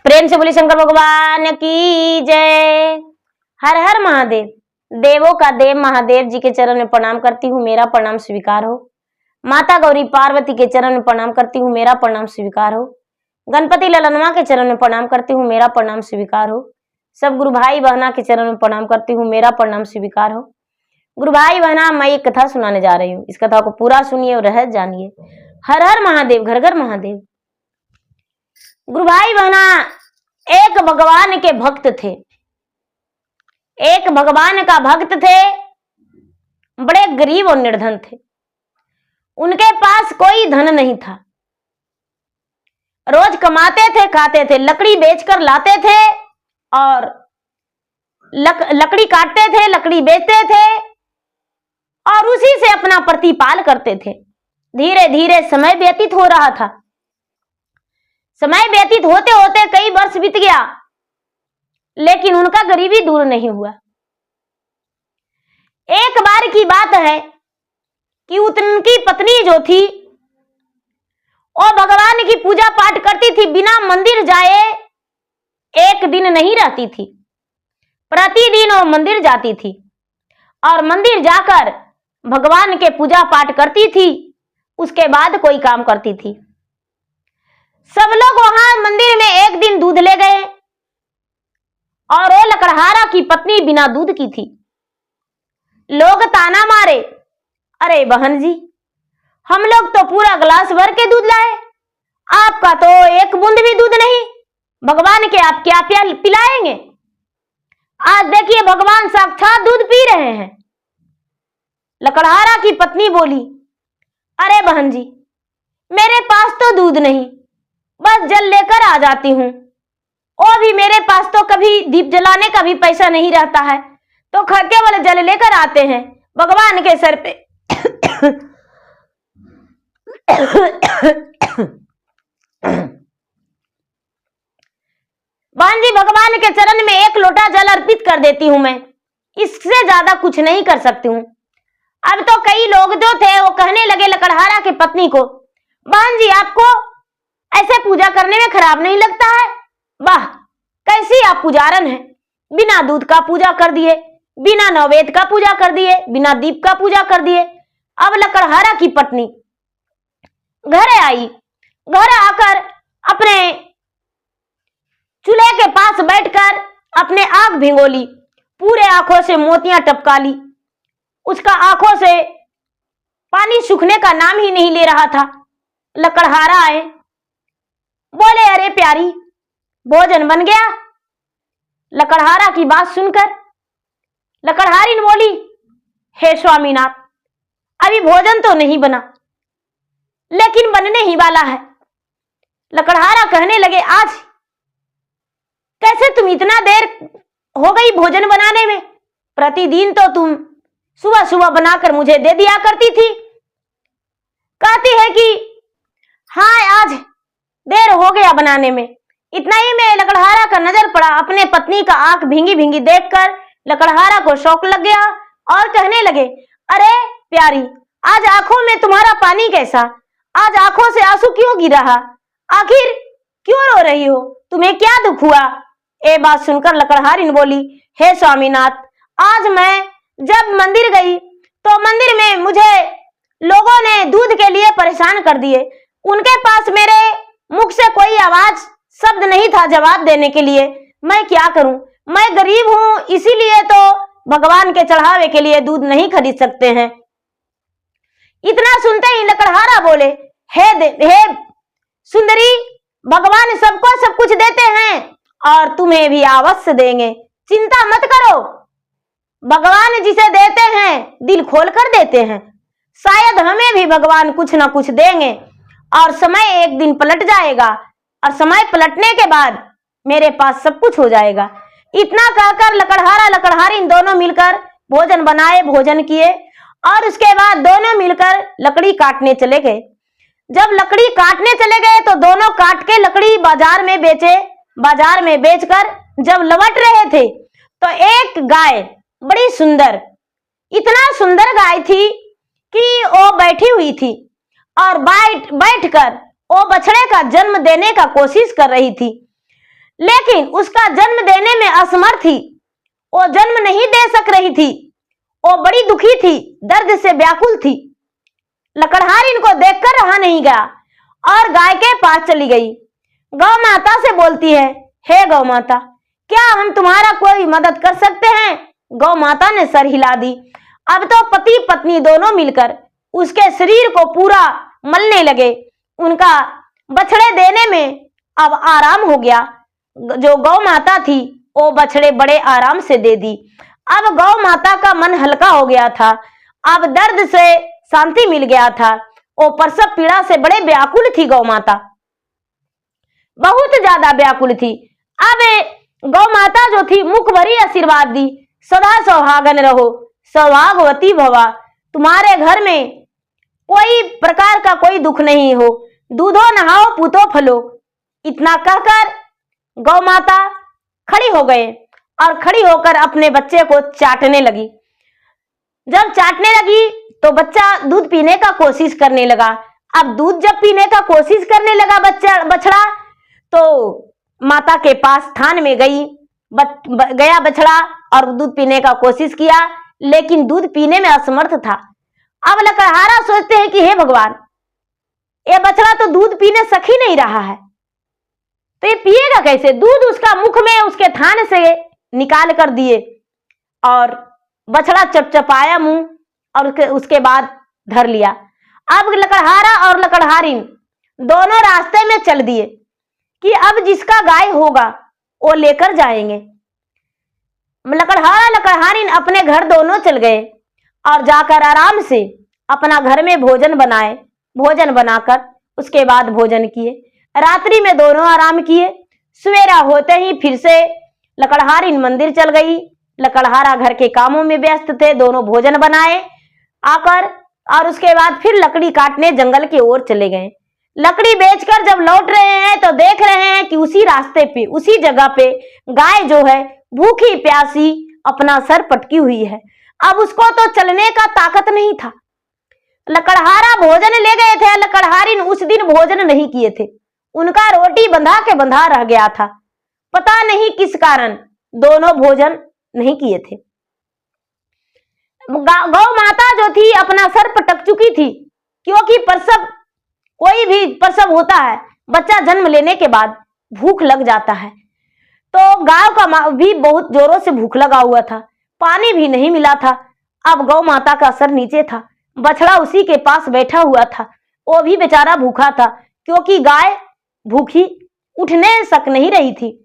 प्रेम से बोली शंकर भगवान की जय। हर हर महादेव। देवों का देव महादेव जी के चरण में प्रणाम करती हूँ, मेरा प्रणाम स्वीकार हो। माता गौरी पार्वती के चरण में प्रणाम करती हूँ, मेरा प्रणाम स्वीकार हो। गणपति ललनवा के चरण में प्रणाम करती हूँ, मेरा प्रणाम स्वीकार हो। सब गुरु भाई बहना के चरण में प्रणाम करती हूँ, मेरा प्रणाम स्वीकार हो। गुरु भाई बहना, मैं एक कथा सुनाने जा रही हूँ, इस कथा को पूरा सुनिए और रहस्य जानिए। हर हर महादेव, घर घर महादेव। गुरु भाई बहना, एक भगवान के भक्त थे। एक भगवान का भक्त थे, बड़े गरीब और निर्धन थे। उनके पास कोई धन नहीं था। रोज कमाते थे, खाते थे, लकड़ी बेचकर लाते थे और लकड़ी काटते थे, लकड़ी बेचते थे और उसी से अपना प्रतिपाल करते थे। धीरे धीरे समय व्यतीत हो रहा था। समय व्यतीत होते होते कई वर्ष बीत गया, लेकिन उनका गरीबी दूर नहीं हुआ। एक बार की बात है कि उनकी पत्नी जो थी वो भगवान की पूजा पाठ करती थी, बिना मंदिर जाए एक दिन नहीं रहती थी। प्रतिदिन वो मंदिर जाती थी और मंदिर जाकर भगवान के पूजा पाठ करती थी, उसके बाद कोई काम करती थी। सब लोग वहां मंदिर में एक दिन दूध ले गए और वो लकड़हारा की पत्नी बिना दूध की थी। लोग ताना मारे, अरे बहन जी, हम लोग तो पूरा गिलास भर के दूध लाए, आपका तो एक बूंद भी दूध नहीं, भगवान के आप क्या पिलाएंगे? आज देखिए भगवान साक्षात दूध पी रहे हैं। लकड़हारा की पत्नी बोली, अरे बहन जी, मेरे पास तो दूध नहीं, बस जल लेकर आ जाती हूं। और भी मेरे पास तो कभी दीप जलाने का भी पैसा नहीं रहता है, तो केवल जल लेकर आते हैं भगवान के सर पे। बहन जी, भगवान के चरण में एक लोटा जल अर्पित कर देती हूं मैं, इससे ज्यादा कुछ नहीं कर सकती हूं। अब तो कई लोग जो थे वो कहने लगे लकड़हारा की पत्नी को, बहन जी आपको ऐसे पूजा करने में खराब नहीं लगता है? वाह, कैसी आप पुजारन है, बिना दूध का पूजा कर दिए, बिना नैवेद्य का पूजा कर दिए, बिना दीप का पूजा कर दिए। अब लकड़हारा की पत्नी घर आई, घर आकर अपने चूल्हे के पास बैठकर अपने आंख भिगोली, पूरे आंखों से मोतियां टपका ली। उसका आंखों से पानी सूखने का नाम ही नहीं ले रहा था। लकड़हारा आए, बोले, अरे प्यारी, भोजन बन गया? लकड़हारा की बात सुनकर लकड़हारी ने बोली, हे स्वामीनाथ, अभी भोजन तो नहीं बना, लेकिन बनने ही वाला है। लकड़हारा कहने लगे, आज कैसे तुम इतना देर हो गई भोजन बनाने में? प्रतिदिन तो तुम सुबह सुबह बनाकर मुझे दे दिया करती थी। कहती है कि हाँ, आज देर हो गया बनाने में। इतना ही में लकड़हारा का नजर पड़ा, अपने पत्नी का आंख भींगी भींगी देखकर लकड़हारा को शौक लग गया और कहने लगे, अरे प्यारी, आज आंखों में तुम्हारा पानी कैसा? आज आंखों से आंसू क्यों गिर रहा? आखिर क्यों रो रही हो? तुम्हें क्या दुख हुआ? ये बात सुनकर लकड़हारी ने बोली, हे स्वामीनाथ, आज मैं जब मंदिर गई तो मंदिर में मुझे लोगों ने दूध के लिए परेशान कर दिए। उनके पास मेरे मुख से कोई आवाज शब्द नहीं था जवाब देने के लिए। मैं क्या करूं? मैं गरीब हूं, इसीलिए तो भगवान के चढ़ावे के लिए दूध नहीं खरीद सकते हैं। इतना सुनते ही लकड़हारा बोले, हे सुंदरी, भगवान सबको सब कुछ देते हैं और तुम्हें भी अवश्य देंगे, चिंता मत करो। भगवान जिसे देते हैं दिल खोल कर देते हैं, शायद हमें भी भगवान कुछ ना कुछ देंगे और समय एक दिन पलट जाएगा और समय पलटने के बाद मेरे पास सब कुछ हो जाएगा। इतना कहकर लकड़हारा लकड़हारी दोनों मिलकर भोजन बनाए, भोजन किए और उसके बाद दोनों मिलकर लकड़ी काटने चले गए। जब लकड़ी काटने चले गए तो दोनों काट के लकड़ी बाजार में बेचे। बाजार में बेचकर जब लौट रहे थे तो एक गाय, बड़ी सुंदर, इतना सुंदर गाय थी कि वो बैठी हुई थी और बैठकर वो बछड़े का जन्म देने का कोशिश कर रही थी। लेकिन उसका जन्म देने में असमर्थ थी। वो जन्म नहीं दे सक रही थी। वो बड़ी दुखी थी, दर्द से व्याकुल थी। लकड़हार इनको देखकर रहा नहीं गया और गाय के पास चली गई। गौ माता से बोलती है, हे गौ माता, क्या हम तुम्हारा कोई मदद कर सकते हैं? गौ माता ने सर हिला दी। अब तो पति पत्नी दोनों मिलकर उसके शरीर को पूरा मलने लगे। उनका बछड़े देने में अब आराम हो गया। जो गौ माता थी वो बछड़े बड़े आराम से दे दी। अब गौ माता का मन हल्का हो गया था। अब दर्द से शांति मिल गया था। वो प्रसव पीड़ा से बड़े व्याकुल थी। गौ माता बहुत ज्यादा व्याकुल थी। अब गौ माता जो थी मुख भरी आशीर्वाद दी, सदा सौहागन रहो, सौभाग्यवती भवा, तुम्हारे घर में कोई प्रकार का कोई दुख नहीं हो, दूधो नहाओ पूतो फलो। इतना कहकर गौ माता खड़ी हो गए और खड़ी होकर अपने बच्चे को चाटने लगी। जब चाटने लगी तो बच्चा दूध पीने का कोशिश करने लगा। अब दूध जब पीने का कोशिश करने लगा बछड़ा, तो माता के पास थान में गया बछड़ा और दूध पीने का कोशिश किया, लेकिन दूध पीने में असमर्थ था। अब लकड़हारा सोचते हैं कि हे भगवान, ये बछड़ा तो दूध पीने सक ही नहीं रहा है, तो ये पिएगा कैसे? दूध उसका मुख में उसके थान से निकाल कर दिए और बछड़ा चपचपाया मुंह और उसके बाद धर लिया। अब लकड़हारा और लकड़हारिन दोनों रास्ते में चल दिए कि अब जिसका गाय होगा वो लेकर जाएंगे। लकड़हारा लकड़हारिन अपने घर दोनों चल गए और जाकर आराम से अपना घर में भोजन बनाए। भोजन बनाकर उसके बाद भोजन किए। रात्रि में दोनों आराम किए। सवेरा होते ही फिर से लकड़हारिन मंदिर चल गई। लकड़हारा घर के कामों में व्यस्त थे। दोनों भोजन बनाए आकर और उसके बाद फिर लकड़ी काटने जंगल की ओर चले गए। लकड़ी बेचकर जब लौट रहे हैं तो देख रहे हैं कि उसी रास्ते पे, उसी जगह पे गाय जो है भूखी प्यासी अपना सर पटकी हुई है। अब उसको तो चलने का ताकत नहीं था। लकड़हारा भोजन ले गए थे, लकड़हारिन उस दिन भोजन नहीं किए थे। उनका रोटी बंधा के बंधा रह गया था। पता नहीं किस कारण दोनों भोजन नहीं किए थे। गौ माता जो थी अपना सर पटक चुकी थी, क्योंकि प्रसव, कोई भी प्रसव होता है, बच्चा जन्म लेने के बाद भूख लग जाता है। तो गाय का भी बहुत जोरों से भूख लगा हुआ था, पानी भी नहीं मिला था। अब गौ माता का सर नीचे था, बछड़ा उसी के पास बैठा हुआ था। वो भी बेचारा भूखा था, क्योंकि गाय भूखी उठने सक नहीं रही थी।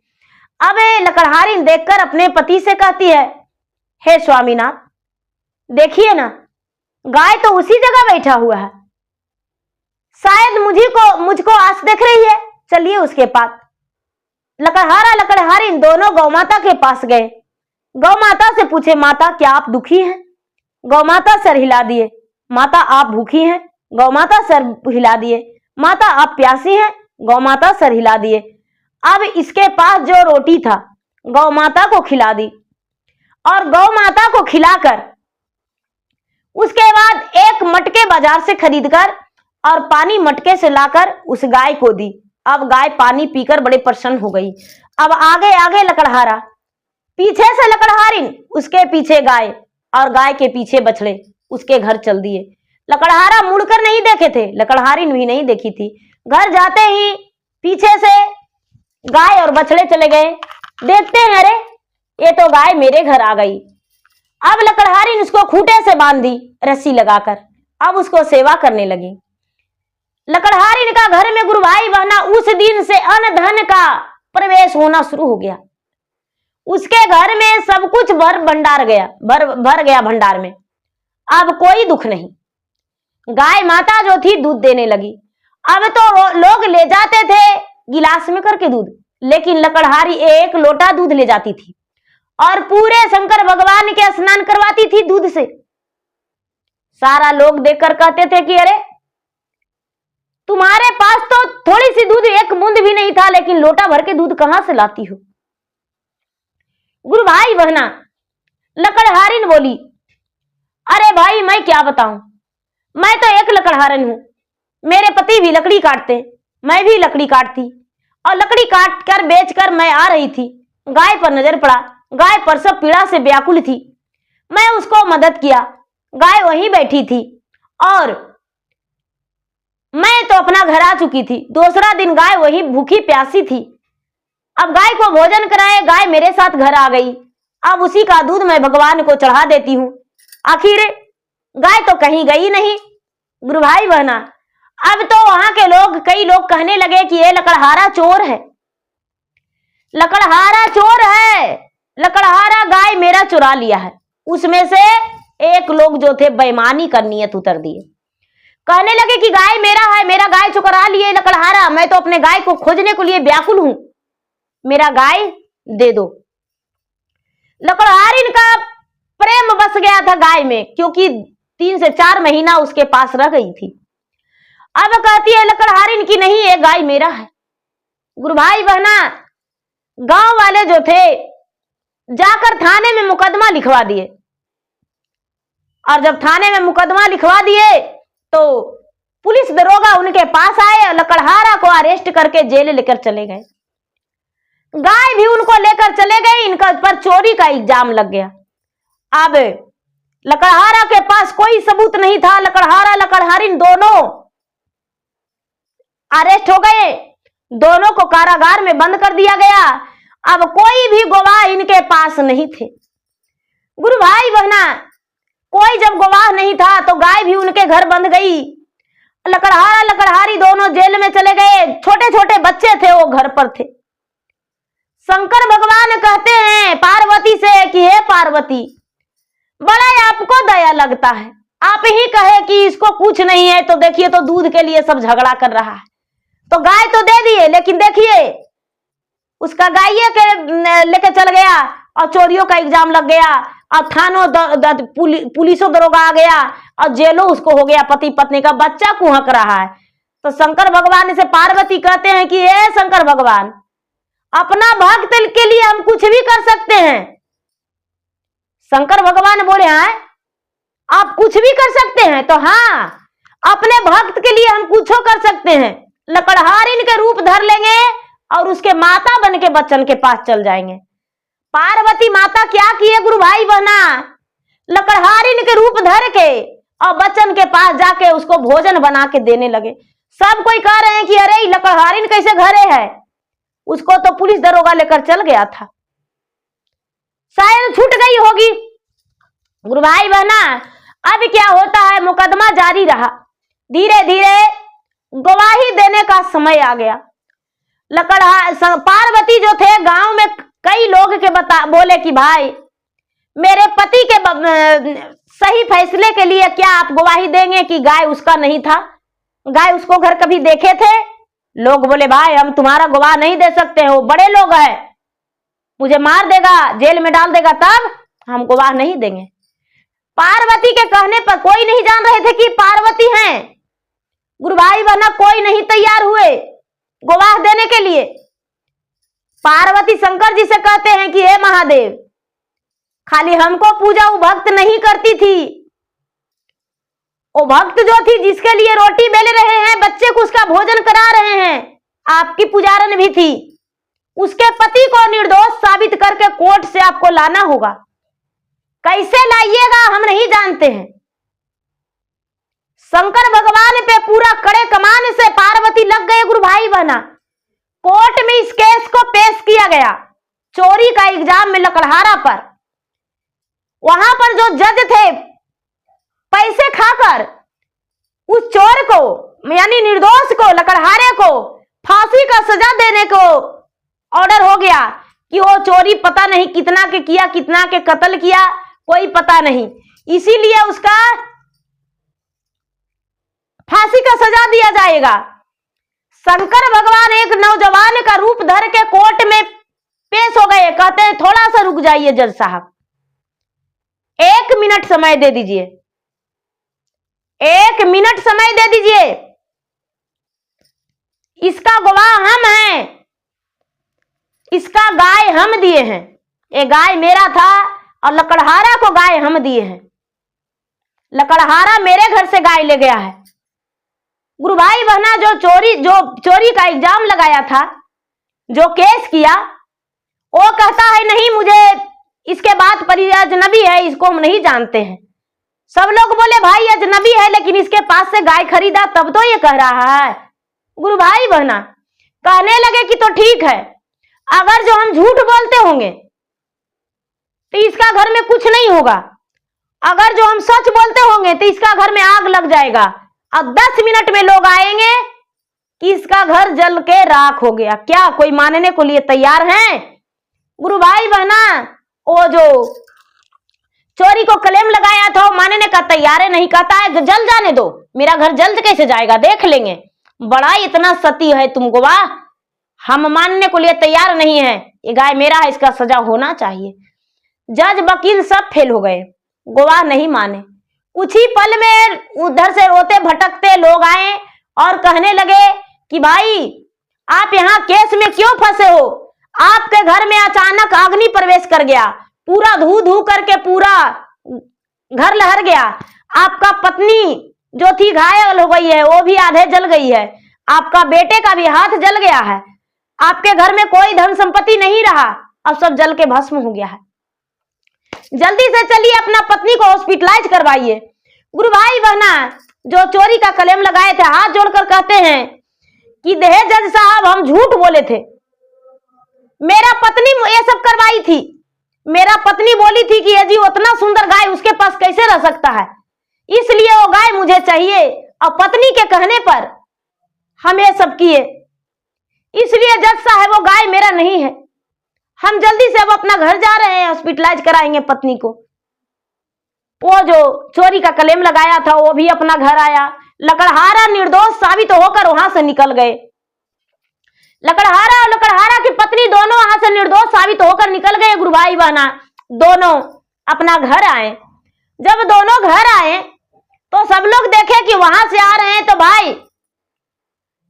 अब लकड़हारिन देखकर अपने पति से कहती है, हे स्वामीनाथ, देखिए ना, गाय तो उसी जगह बैठा हुआ है, शायद मुझको आस देख रही है, चलिए उसके पास। लकड़हारा लकड़हारिन दोनों गौ माता के पास गए। गौ माता से पूछे, माता क्या आप दुखी हैं? गौ माता सर हिला दिए। माता आप भूखी हैं? गौ माता सर हिला दिए। माता आप प्यासी हैं? गौ माता सर हिला दिए। अब इसके पास जो रोटी था गौ माता को खिला दी और गौ माता को खिलाकर उसके बाद एक मटके बाजार से खरीदकर और पानी मटके से लाकर उस गाय को दी। अब गाय पानी पीकर बड़े प्रसन्न हो गई। अब आगे आगे लकड़हारा, पीछे से लकड़हारिन, उसके पीछे गाय और गाय के पीछे बछड़े उसके घर चल दिए। लकड़हारा मुड़कर नहीं देखे थे, लकड़हारिन भी नहीं देखी थी। घर जाते ही पीछे से गाय और बछड़े चले गए। देखते हैं, अरे ये तो गाय मेरे घर आ गई। अब लकड़हारिन उसको खूंटे से बांध दी रस्सी लगाकर। अब उसको सेवा करने लगी। लकड़हारिन का घर में गुरु भाई बहना उस दिन से अन्न धन का प्रवेश होना शुरू हो गया। उसके घर में सब कुछ भर गया भंडार में। अब कोई दुख नहीं। गाय माता जो थी दूध देने लगी। अब तो लोग ले जाते थे गिलास में करके दूध, लेकिन लकड़हारी एक लोटा दूध ले जाती थी और पूरे शंकर भगवान के स्नान करवाती थी दूध से। सारा लोग देखकर कहते थे कि अरे तुम्हारे पास तो थोड़ी सी दूध, एक बूंद भी नहीं था, लेकिन लोटा भर के दूध कहां से लाती हो? गुरु भाई बहना, लकड़हारिन बोली, अरे भाई मैं क्या बताऊं, मैं तो एक लकड़हारन हूं। मेरे पति भी लकड़ी काटते, मैं भी लकड़ी काटती और लकड़ी काट कर बेच कर मैं आ रही थी। गाय पर नजर पड़ा। गाय प्रसव पीड़ा से व्याकुल थी। मैं उसको मदद किया। गाय वहीं बैठी थी और मैं तो अपना घर आ चुकी थी। दूसरा दिन गाय वहीं भूखी प्यासी थी। अब गाय को भोजन कराए, गाय मेरे साथ घर आ गई। अब उसी का दूध मैं भगवान को चढ़ा देती हूँ। आखिर गाय तो कहीं गई नहीं। गुरु भाई बहना, अब तो वहां के लोग, कई लोग कहने लगे कि ये लकड़हारा चोर है, लकड़हारा चोर है, लकड़हारा गाय मेरा चुरा लिया है। उसमें से एक लोग जो थे बेईमानी का नियत उतर दिए, कहने लगे कि गाय मेरा है, मेरा गाय चुरा लिए लकड़हारा, मैं तो अपने गाय को खोजने के लिए व्याकुल हूं, मेरा गाय दे दो। लकड़हारिन का प्रेम बस गया था गाय में, क्योंकि 3 से 4 महीना उसके पास रह गई थी। अब कहती है लकड़हारिन की नहीं, ये गाय मेरा है। गुरु भाई बहना, गांव वाले जो थे जाकर थाने में मुकदमा लिखवा दिए, और जब थाने में मुकदमा लिखवा दिए तो पुलिस दरोगा उनके पास आए और लकड़हारा को अरेस्ट करके जेल लेकर चले गए। गाय भी उनको लेकर चले गए। इनका पर चोरी का इल्जाम लग गया। अब लकड़हारा के पास कोई सबूत नहीं था। लकड़हारा लकड़हारिन दोनों अरेस्ट हो गए। दोनों को कारागार में बंद कर दिया गया। अब कोई भी गवाह इनके पास नहीं थे। गुरु भाई बहना, कोई जब गवाह नहीं था तो गाय भी उनके घर बंद गई। लकड़हारा लकड़हारी दोनों जेल में चले गए। छोटे छोटे बच्चे थे, वो घर पर थे। शंकर भगवान कहते हैं पार्वती से कि हे पार्वती, बड़ा आपको दया लगता है, आप ही कहे कि इसको कुछ नहीं है, तो देखिए तो दूध के लिए सब झगड़ा कर रहा है। तो गाय तो दे दिए, लेकिन देखिए उसका गाय के लेके चल गया और चोरियों का इल्जाम लग गया। अब थानों पुलिसों दरोगा आ गया और जेलों उसको हो गया। पति पत्नी का बच्चा कुहक रहा है। तो शंकर भगवान से पार्वती कहते हैं कि हे शंकर भगवान, अपना भक्त के लिए हम कुछ भी कर सकते हैं। शंकर भगवान बोले हैं आप कुछ भी कर सकते हैं? तो हाँ, अपने भक्त के लिए हम कुछ कर सकते हैं। लकड़हारिन के रूप धर लेंगे और उसके माता बन के बच्चन के पास चल जाएंगे। पार्वती माता क्या किए गुरु भाई बहना, लकड़हारिन के रूप धर के और बच्चन के पास जाके उसको भोजन बना के देने लगे। सब कोई कह रहे हैं कि अरे लकड़हारिन कैसे घरे है, उसको तो पुलिस दरोगा लेकर चल गया था, शायद छूट गई होगी। गुरु भाई बहना, अब क्या होता है, मुकदमा जारी रहा। धीरे धीरे गवाही देने का समय आ गया। पार्वती जो थे गांव में कई लोग के बोले कि भाई मेरे पति के सही फैसले के लिए क्या आप गवाही देंगे कि गाय उसका नहीं था, गाय उसको घर कभी देखे थे? लोग बोले भाई हम तुम्हारा गवाह नहीं दे सकते हैं, वो बड़े लोग हैं, मुझे मार देगा, जेल में डाल देगा, तब हम गवाह नहीं देंगे। पार्वती के कहने पर कोई नहीं जान रहे थे कि पार्वती हैं। गुरु भाई बहना, कोई नहीं तैयार हुए गवाह देने के लिए। पार्वती शंकर जी से कहते हैं कि हे महादेव, खाली हमको पूजा वो भक्त नहीं करती थी, वो भक्त जो थी जिसके लिए रोटी बेल रहे हैं, बच्चे को उसका भोजन करा रहे हैं, आपकी पुजारन भी थी। उसके पति को निर्दोष साबित करके कोर्ट से आपको लाना होगा। कैसे लाइएगा हम नहीं जानते हैं। शंकर भगवान पे पूरा कड़े कमान से पार्वती लग गए। गुरु भाई बहना, कोर्ट में इस केस को पेश किया गया, चोरी का इल्जाम में लकड़हारा पर। वहां पर जो जज थे, पैसे खाकर उस चोर को यानी निर्दोष को, लकड़हारे को फांसी का सजा देने को ऑर्डर हो गया कि वो चोरी पता नहीं कितना के किया, कितना के कत्ल किया, कोई पता नहीं, इसीलिए उसका फांसी का सजा दिया जाएगा। शंकर भगवान एक नौजवान का रूप धर के कोर्ट में पेश हो गए। कहते हैं थोड़ा सा रुक जाइए जज साहब, 1 मिनट समय दे दीजिए, 1 मिनट समय दे दीजिए, इसका गवाह हम हैं, इसका गाय हम दिए हैं, ये गाय मेरा था और लकड़हारा को गाय हम दिए हैं, लकड़हारा मेरे घर से गाय ले गया है। गुरु भाई बहना, जो चोरी का इल्जाम लगाया था जो केस किया वो कहता है नहीं, मुझे इसके बाद पर ये अजनबी है, इसको हम नहीं जानते हैं। सब लोग बोले भाई अजनबी है, लेकिन इसके पास से गाय खरीदा तब तो ये कह रहा है। गुरु भाई बहना कहने लगे कि तो ठीक है, अगर जो हम झूठ बोलते होंगे तो इसका घर में कुछ नहीं होगा, अगर जो हम सच बोलते होंगे तो इसका घर में आग लग जाएगा। अब 10 मिनट में लोग आएंगे कि इसका घर जल के राख हो गया। क्या कोई मानने को लिए तैयार है? गुरु भाई बहना वो जो चोरी को क्लेम लगाया था वो मानने का तैयार है नहीं, कहता है जल जाने दो, मेरा घर जल्द कैसे जाएगा, देख लेंगे। बड़ा इतना सती है तुमको, वाह, हम मानने को लिए तैयार नहीं है, ये गाय मेरा है, इसका सजा होना चाहिए। जज वकील सब फेल हो गए, गवाह नहीं माने। कुछ ही पल में उधर से रोते भटकते लोग आए और कहने लगे कि भाई आप यहाँ केस में क्यों फंसे हो? आपके घर में अचानक अग्नि प्रवेश कर गया, पूरा धू धू करके पूरा घर लहर गया। आपका पत्नी जो थी घायल हो गई है, वो भी आधे जल गई है। आपका बेटे का भी हाथ जल गया है। आपके घर में कोई धन संपत्ति नहीं रहा, अब सब जल के भस्म हो गया है। जल्दी से चलिए अपना पत्नी को हॉस्पिटलाइज करवाइए। गुरु भाई बहना जो चोरी का क्लेम लगाए थे हाथ जोड़कर कहते हैं कि देह जज साहब हम झूठ बोले थे, मेरा पत्नी ये सब करवाई थी। मेरा पत्नी बोली थी कि ये जी उतना सुंदर गाय उसके पास कैसे रह सकता है, इसलिए वो गाय मुझे चाहिए। और पत्नी के कहने पर हम ये सब किए, इसलिए जज साहब वो गाय मेरा नहीं है। हम जल्दी से अब अपना घर जा रहे हैं, हॉस्पिटलाइज कराएंगे पत्नी को। वो जो चोरी का क्लेम लगाया था वो भी अपना घर आया। लकड़हारा निर्दोष साबित होकर वहां से निकल गए। लकड़हारा और लकड़हारा की पत्नी दोनों वहां से निर्दोष साबित होकर निकल गए। गुरु भाई बहना दोनों अपना घर आए। जब दोनों घर आए तो सब लोग देखे कि वहां से आ रहे हैं, तो भाई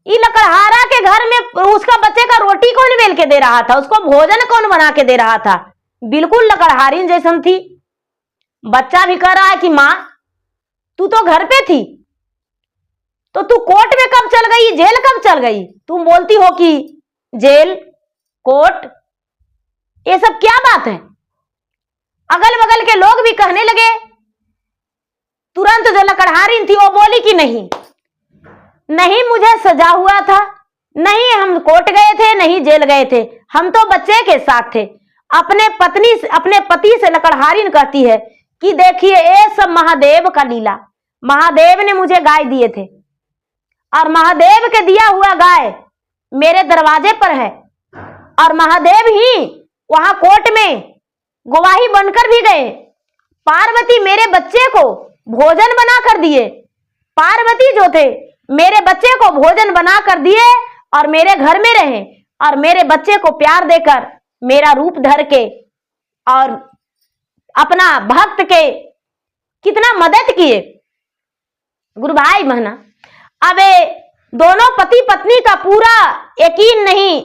ये लकड़हारा के घर में उसका बच्चे का रोटी कौन बेल के दे रहा था, उसको भोजन कौन बना के दे रहा था? बिल्कुल लकड़हारिन जैसन थी। बच्चा भी कह रहा है कि माँ तू तो घर पे थी, तो तू कोर्ट में कब चल गई, जेल कब चल गई? तुम बोलती हो कि जेल कोर्ट, ये सब क्या बात है? अगल बगल के लोग भी कहने लगे। तुरंत जो लकड़हारिन थी वो बोली कि नहीं नहीं, मुझे सजा हुआ था, नहीं हम कोर्ट गए थे, नहीं जेल गए थे, हम तो बच्चे के साथ थे। अपने पति से लकड़हारिन कहती है कि देखिए ये सब महादेव का लीला, महादेव ने मुझे गाय दिए थे और महादेव के दिया हुआ गाय मेरे दरवाजे पर है, और महादेव ही वहां कोर्ट में गवाही बनकर भी गए। पार्वती मेरे बच्चे को भोजन बना कर दिए, पार्वती जो थे मेरे बच्चे को भोजन बना कर दिए और मेरे घर में रहे और मेरे बच्चे को प्यार देकर मेरा रूप धर के और अपना भक्त के कितना मदद किए। गुरु भाई बहना अब दोनों पति पत्नी का पूरा यकीन नहीं,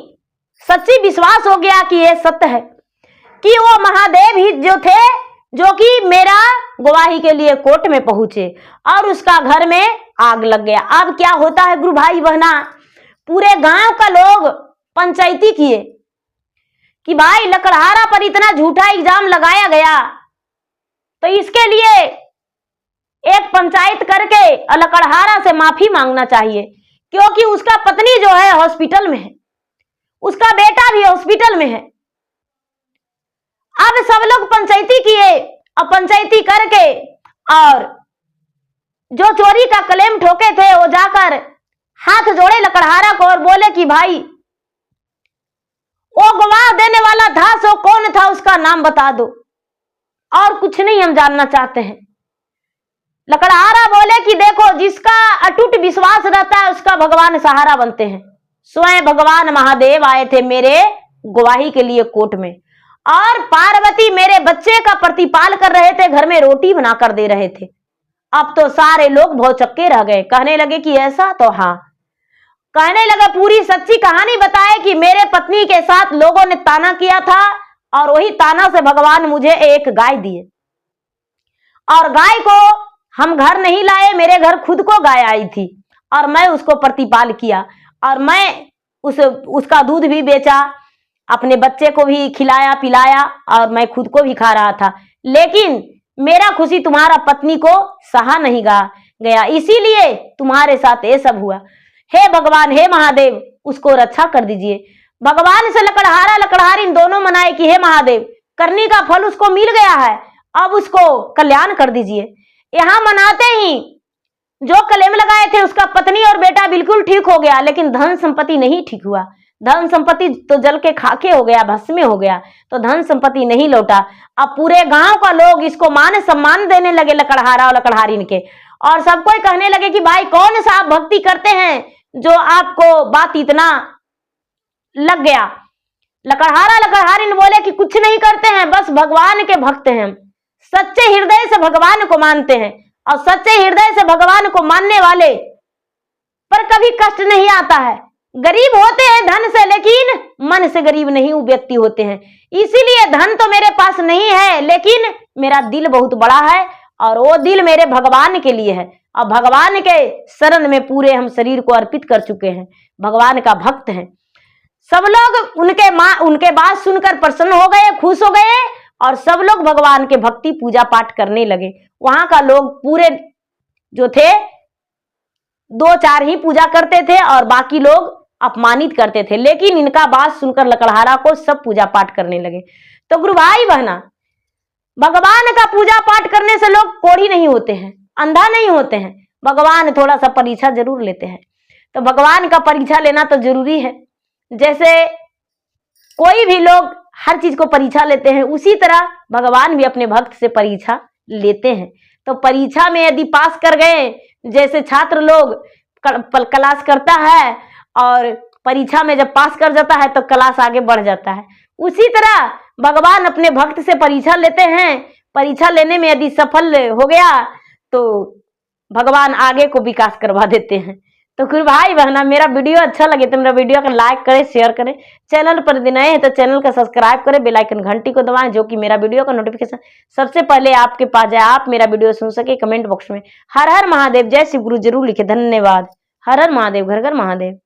सच्ची विश्वास हो गया कि यह सत्य है कि वो महादेव ही जो थे जो कि मेरा गवाही के लिए कोर्ट में पहुंचे और उसका घर में आग लग गया। अब क्या होता है गुरु भाई बहना, पूरे गांव का लोग पंचायती किए कि भाई लकड़हारा पर इतना झूठा इल्जाम लगाया गया, तो इसके लिए एक पंचायत करके लकड़हारा से माफी मांगना चाहिए, क्योंकि उसका पत्नी जो है हॉस्पिटल में है, उसका बेटा भी हॉस्पिटल में है। अब सब लोग पंचायती किए और पंचायती करके और जो चोरी का क्लेम ठोके थे वो जाकर हाथ जोड़े लकड़हारा को और बोले कि भाई वो गवाह देने वाला था सो कौन था, उसका नाम बता दो, और कुछ नहीं हम जानना चाहते हैं। लकड़हारा बोले कि देखो जिसका अटूट विश्वास रहता है उसका भगवान सहारा बनते हैं। स्वयं भगवान महादेव आए थे मेरे गवाही के लिए कोर्ट में, और पार्वती मेरे बच्चे का प्रतिपाल कर रहे थे, घर में रोटी बनाकर दे रहे थे। अब तो सारे लोग भौचक्के रह गए, कहने लगे कि ऐसा, तो हाँ, कहने लगा पूरी सच्ची कहानी बताए कि मेरे पत्नी के साथ लोगों ने ताना किया था और वही ताना से भगवान मुझे एक गाय दिए, और गाय को हम घर नहीं लाए, मेरे घर खुद को गाय आई थी और मैं उसको प्रतिपाल किया, और मैं उसका दूध भी बेचा, अपने बच्चे को भी खिलाया पिलाया और मैं खुद को भी खा रहा था। लेकिन मेरा खुशी तुम्हारा पत्नी को सहा नहीं गया, इसीलिए तुम्हारे साथ ये सब हुआ। हे भगवान, हे महादेव, उसको रक्षा कर दीजिए। भगवान से लकड़हारा लकड़हारिन दोनों मनाए कि हे महादेव, करनी का फल उसको मिल गया है, अब उसको कल्याण कर दीजिए। यहां मनाते ही जो कलेम लगाए थे उसका पत्नी और बेटा बिल्कुल ठीक हो गया, लेकिन धन संपत्ति नहीं ठीक हुआ। धन संपत्ति तो जल के खाके हो गया, भस्म हो गया, तो धन संपत्ति नहीं लौटा। अब पूरे गांव का लोग इसको मान सम्मान देने लगे, लकड़हारा और लकड़हारिन के, और सब कोई कहने लगे कि भाई कौन सा आप भक्ति करते हैं जो आपको बात इतना लग गया। लकड़हारा लकड़हारिन बोले कि कुछ नहीं करते हैं, बस भगवान के भक्त हैं, सच्चे हृदय से भगवान को मानते हैं, और सच्चे हृदय से भगवान को मानने वाले पर कभी कष्ट नहीं आता है। गरीब होते हैं धन से, लेकिन मन से गरीब नहीं व्यक्ति होते हैं। इसीलिए धन तो मेरे पास नहीं है, लेकिन मेरा दिल बहुत बड़ा है, और वो दिल मेरे भगवान के लिए है, और भगवान के शरण में पूरे हम शरीर को अर्पित कर चुके हैं, भगवान का भक्त हैं। सब लोग उनके बात सुनकर प्रसन्न हो गए, खुश हो गए, और सब लोग भगवान के भक्ति पूजा पाठ करने लगे। वहां का लोग पूरे जो थे 2-4 ही पूजा करते थे और बाकी लोग अपमानित करते थे, लेकिन इनका बात सुनकर लकड़हारा को सब पूजा पाठ करने लगे। तो गुरु भाई बहना, भगवान का पूजा पाठ करने से लोग कोढ़ी नहीं होते हैं, अंधा नहीं होते हैं। भगवान थोड़ा सा परीक्षा जरूर लेते हैं, तो भगवान का परीक्षा लेना तो जरूरी है। जैसे कोई भी लोग हर चीज को परीक्षा लेते हैं, उसी तरह भगवान भी अपने भक्त से परीक्षा लेते हैं। तो परीक्षा में यदि पास कर गए, जैसे छात्र लोग क्लास करता है और परीक्षा में जब पास कर जाता है तो क्लास आगे बढ़ जाता है, उसी तरह भगवान अपने भक्त से परीक्षा लेते हैं। परीक्षा लेने में यदि सफल हो गया तो भगवान आगे को विकास करवा देते हैं। तो फिर भाई बहना, मेरा वीडियो अच्छा लगे तो मेरा वीडियो को लाइक करें, शेयर करें। चैनल पर यदि नए हैं तो चैनल को सब्सक्राइब करें, बेल आइकन घंटी को दबाएं, जो कि मेरा वीडियो का नोटिफिकेशन सबसे पहले आपके पास जाए, आप मेरा वीडियो सुन सके। कमेंट बॉक्स में हर हर महादेव, जय शिव गुरु जरूर लिखे। धन्यवाद। हर हर महादेव, घर घर महादेव।